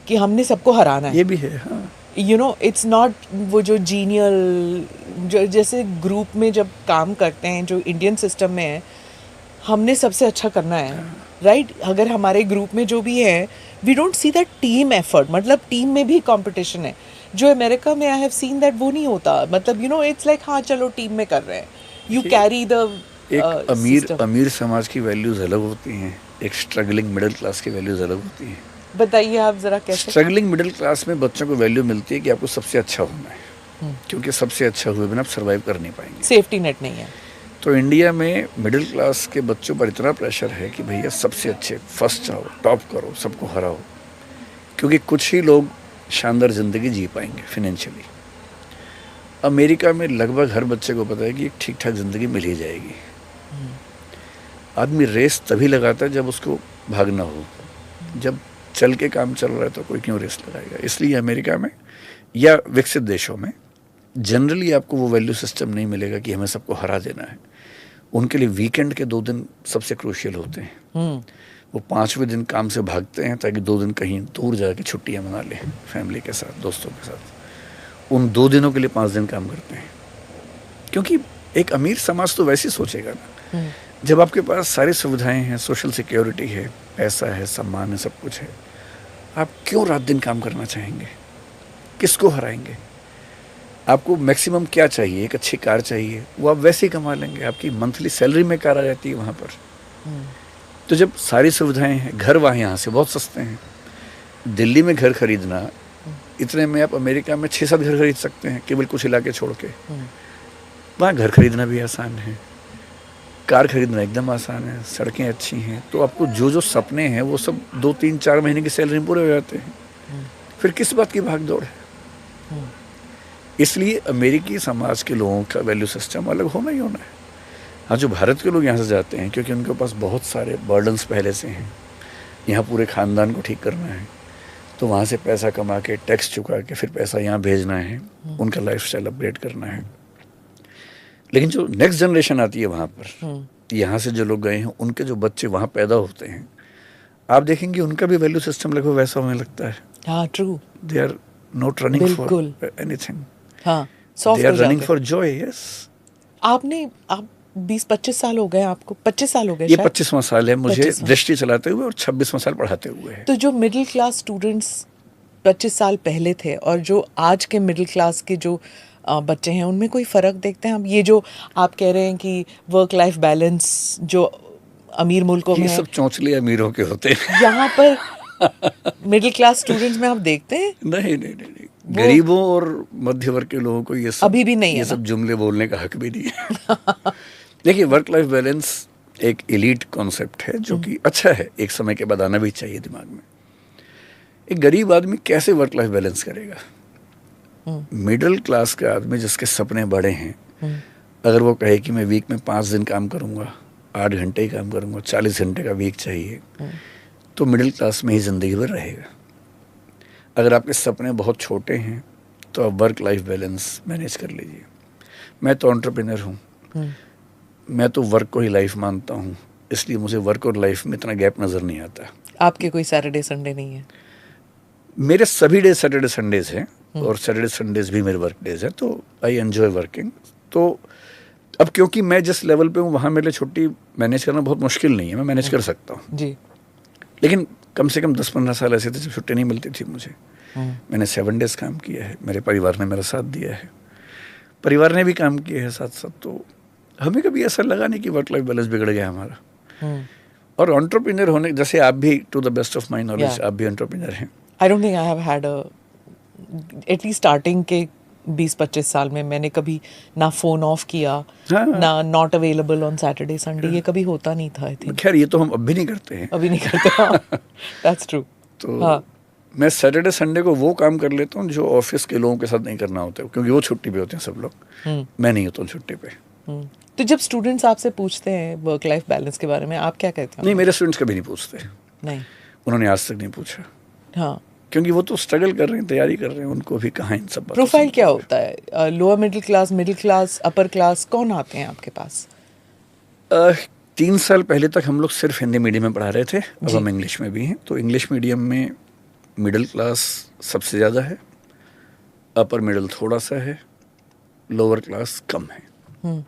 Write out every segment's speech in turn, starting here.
कि हमने सबको हराना है। ये भी है, हाँ। यू नो इट्स नॉट वो जो जीनियल, जो जैसे ग्रुप में जब काम करते हैं जो इंडियन सिस्टम में है, हमने सबसे अच्छा करना है, राइट? अगर हमारे ग्रुप में जो भी है, we don't see that team effort, मतलब टीम में भी कंपटीशन है। जो अमेरिका में आई हैव सीन दैट वो नहीं होता, मतलब यू नो इट्स लाइक हाँ चलो टीम में कर रहे हैं, यू कैरी द एक सिस्टम। अमीर समाज की वैल्यूज अलग होती हैं, एक स्ट्रगलिंग मिडिल क्लास की वैल्यूज अलग होती हैं। बताइए आप जरा कैसे। स्ट्रगलिंग मिडिल क्लास में बच्चों को वैल्यू मिलती है कि आपको सबसे अच्छा होना है, क्योंकि सबसे अच्छा हुए बिना आप सर्वाइव कर नहीं पाएंगे, सेफ्टी नेट नहीं है। तो इंडिया में मिडिल क्लास के बच्चों पर इतना प्रेशर है कि भैया सबसे अच्छे, फर्स्ट जाओ, टॉप करो, सबको हराओ, क्योंकि कुछ ही लोग शानदार ज़िंदगी जी पाएंगे फाइनेंशियली। अमेरिका में लगभग हर बच्चे को पता है कि एक ठीक ठाक ज़िंदगी मिल ही जाएगी। आदमी रेस तभी लगाता है जब उसको भागना हो, जब चल के काम चल रहा है तो कोई क्यों रेस लगाएगा। इसलिए अमेरिका में या विकसित देशों में जनरली आपको वो वैल्यू सिस्टम नहीं मिलेगा कि हमें सबको हरा देना है। उनके लिए वीकेंड के 2 दिन सबसे क्रूशियल होते हैं। वो 5वें दिन काम से भागते हैं ताकि 2 दिन कहीं दूर जाके छुट्टियां मना लें फैमिली के साथ, दोस्तों के साथ। उन 2 दिनों के लिए 5 दिन काम करते हैं, क्योंकि एक अमीर समाज तो वैसे ही सोचेगा ना, जब आपके पास सारी सुविधाएं हैं, सोशल सिक्योरिटी है, पैसा है, सम्मान है, सब कुछ है, आप क्यों रात दिन काम करना चाहेंगे? किसको हराएंगे? आपको मैक्सिमम क्या चाहिए? एक अच्छी कार चाहिए, वो आप वैसे ही कमा लेंगे, आपकी मंथली सैलरी में कार आ जाती है वहाँ पर। तो जब सारी सुविधाएं हैं, घर वहाँ यहाँ से बहुत सस्ते हैं। दिल्ली में घर खरीदना, इतने में आप अमेरिका में 6-7 घर खरीद सकते हैं, केवल कुछ इलाके छोड़ के। वहाँ घर खरीदना भी आसान है, कार खरीदना एकदम आसान है, सड़कें अच्छी हैं, तो आपको जो जो सपने हैं वो सब 2-3-4 महीने की सैलरी में पूरे हो जाते हैं। फिर किस बात की भाग दौड़ है? इसलिए अमेरिकी समाज के लोगों का वैल्यू सिस्टम अलग होना ही होना है। हाँ, जो भारत के लोग यहाँ से जाते हैं क्योंकि उनके पास बहुत सारे बर्डन्स पहले से हैं, यहाँ पूरे ख़ानदान को ठीक करना है, तो वहाँ से पैसा कमा के, टैक्स चुका के फिर पैसा यहाँ भेजना है, उनका लाइफस्टाइल अपग्रेड करना है। लेकिन जो नेक्स्ट जनरेशन आती है वहाँ पर, यहाँ से जो लोग गए हैं, उनके जो बच्चे वहाँ पैदा होते हैं, आप देखेंगे उनका भी वैल्यू सिस्टम लगभग वैसा होने लगता है। हाँ, true. They are not running for anything, हाँ, they are running for joy. Yes, आप 20-25 साल हो गए आपको, 25 साल हो गए ये शायद? 25वां साल है मुझे दृष्टि चलाते हुए, और 26वां साल पढ़ाते हुए है। तो जो मिडिल क्लास स्टूडेंट्स 25 साल पहले थे और जो आज के मिडिल क्लास के जो बच्चे हैं, उनमें कोई फ़र्क देखते हैं हम? ये जो आप कह रहे हैं कि वर्क लाइफ बैलेंस जो अमीर मुल्कों में ये सब चौंचले अमीरों के होते हैं। यहाँ पर मिडिल क्लास स्टूडेंट्स में आप देखते हैं? नहीं, गरीबों और मध्य वर्ग के लोगों को ये सब अभी भी नहीं है, ये सब जुमले बोलने का हक भी नहीं है। देखिए, वर्क लाइफ बैलेंस एक एलीट कॉन्सेप्ट है जो कि अच्छा है, एक समय के बाद आना भी चाहिए दिमाग में। एक गरीब आदमी कैसे वर्क लाइफ बैलेंस करेगा? मिडिल क्लास का आदमी जिसके सपने बड़े हैं, अगर वो कहे कि मैं वीक में 5 दिन काम करूंगा, 8 घंटे ही काम करूंगा, 40 घंटे का वीक चाहिए, तो मिडिल क्लास में ही ज़िंदगी भर रहेगा। अगर आपके सपने बहुत छोटे हैं तो आप वर्क लाइफ बैलेंस मैनेज कर लीजिए। मैं तो एंटरप्रेन्योर हूँ, मैं तो वर्क को ही लाइफ मानता हूँ, इसलिए मुझे वर्क और लाइफ में इतना गैप नज़र नहीं आता। आपके कोई सैटरडे संडे नहीं है? मेरे सभी डे सैटरडे संडेज हैं, और सैटरडे संडेज भी मेरे वर्क डेज हैं, तो आई एन्जॉय वर्किंग। तो अब क्योंकि मैं जिस लेवल पे हूँ वहाँ मेरे लिए छुट्टी मैनेज करना बहुत मुश्किल नहीं है, मैं मैनेज कर सकता हूँ जी। लेकिन कम से कम 10-15 साल ऐसे थे जब छुट्टी नहीं मिलती थी मुझे। मैंने 7 डेज काम किया है, मेरे परिवार ने मेरा साथ दिया है, परिवार ने भी काम किया है साथ साथ, तो हमें कभी ऐसा लगा नहीं कि वर्क लाइफ बैलेंस बिगड़ गया हमारा। और एंटरप्रेन्योर होने, जैसे आप भी, to the best of my knowledge, आप भी एंटरप्रेन्योर हैं। I don't think I have had at least starting के 20-25 साल में मैंने कभी ना फोन ऑफ किया, ना not available on Saturday Sunday, ये कभी होता नहीं था। आई थिंक खैर ये तो हम अब भी नहीं करते हैं, अभी नहीं करते। That's true. तो हाँ, मैं सैटरडे संडे को वो काम कर लेता हूँ जो ऑफिस के लोगों के साथ नहीं करना होता है, क्योंकि वो छुट्टी पे होते हैं सब लोग, मैं नहीं होता हूँ छुट्टी पे। तो जब स्टूडेंट्स आपसे पूछते हैं वर्क लाइफ बैलेंस के बारे में, आप क्या कहते हैं? नहीं, मेरे स्टूडेंट्स कभी नहीं पूछते। नहीं, उन्होंने आज तक नहीं पूछा। हाँ, क्योंकि वो तो स्ट्रगल कर रहे हैं, तैयारी कर रहे हैं, उनको भी कहाँ इन सब। प्रोफाइल क्या होता है? Lower middle class, upper class, कौन आते हैं आपके पास? 3 साल पहले तक हम लोग सिर्फ हिंदी मीडियम में पढ़ा रहे थे, अब हम इंग्लिश में भी हैं। तो इंग्लिश मीडियम में मिडिल क्लास सबसे ज़्यादा है, अपर मिडिल थोड़ा सा है, लोअर क्लास कम है।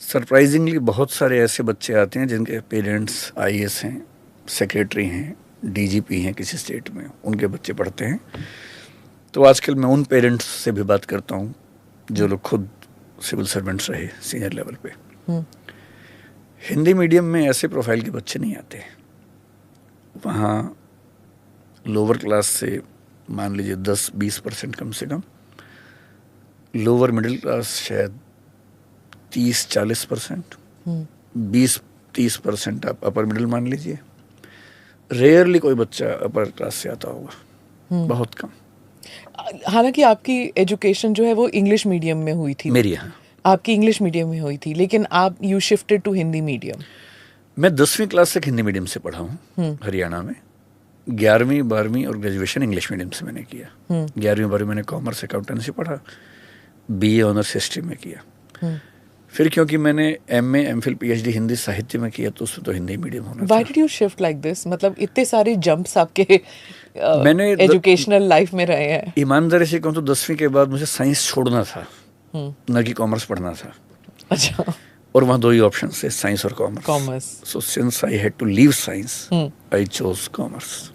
सरप्राइजिंगली बहुत सारे ऐसे बच्चे आते हैं जिनके पेरेंट्स आईएएस हैं, सेक्रेटरी हैं, डीजीपी हैं किसी स्टेट में, उनके बच्चे पढ़ते हैं। तो आजकल मैं उन पेरेंट्स से भी बात करता हूँ जो लोग खुद सिविल सर्वेंट्स रहे सीनियर लेवल पे। हिंदी मीडियम में ऐसे प्रोफाइल के बच्चे नहीं आते। वहाँ लोअर क्लास से मान लीजिए 10-20% कम से कम, लोअर मिडिल क्लास शायद 30-40%, 20-30% आप अपर मिडिल मान लीजिए। रेयरली कोई बच्चा अपर क्लास से आता होगा, बहुत कम। हालांकि आपकी एजुकेशन जो है वो इंग्लिश मीडियम में हुई थी। मेरी यहाँ आपकी इंग्लिश मीडियम में हुई थी, लेकिन आप you shifted to Hindi medium. मैं 10वीं क्लास तक हिंदी मीडियम से पढ़ा हूँ हरियाणा में। 11वीं 12वीं और ग्रेजुएशन इंग्लिश मीडियम से मैंने किया। 11वीं 12वीं मैंने कॉमर्स अकाउंटेंसी पढ़ा, बीए ऑनर्स हिस्ट्री में किया। फिर क्योंकि मैंने एमए एमफिल पीएचडी हिंदी साहित्य में किया तो उसमें तो हिंदी मीडियम होना था। Why did you shift like this? मतलब इतने सारे जंप्स आपके मैंने एजुकेशनल लाइफ में रहे हैं। ईमानदारी से कहूँ तो 10वीं के बाद मुझे साइंस छोड़ना था, न कि कॉमर्स पढ़ना था। अच्छा। और वहाँ दो ही ऑप्शन थे, साइंस और commerce. Commerce. So since I had to leave science, I chose commerce.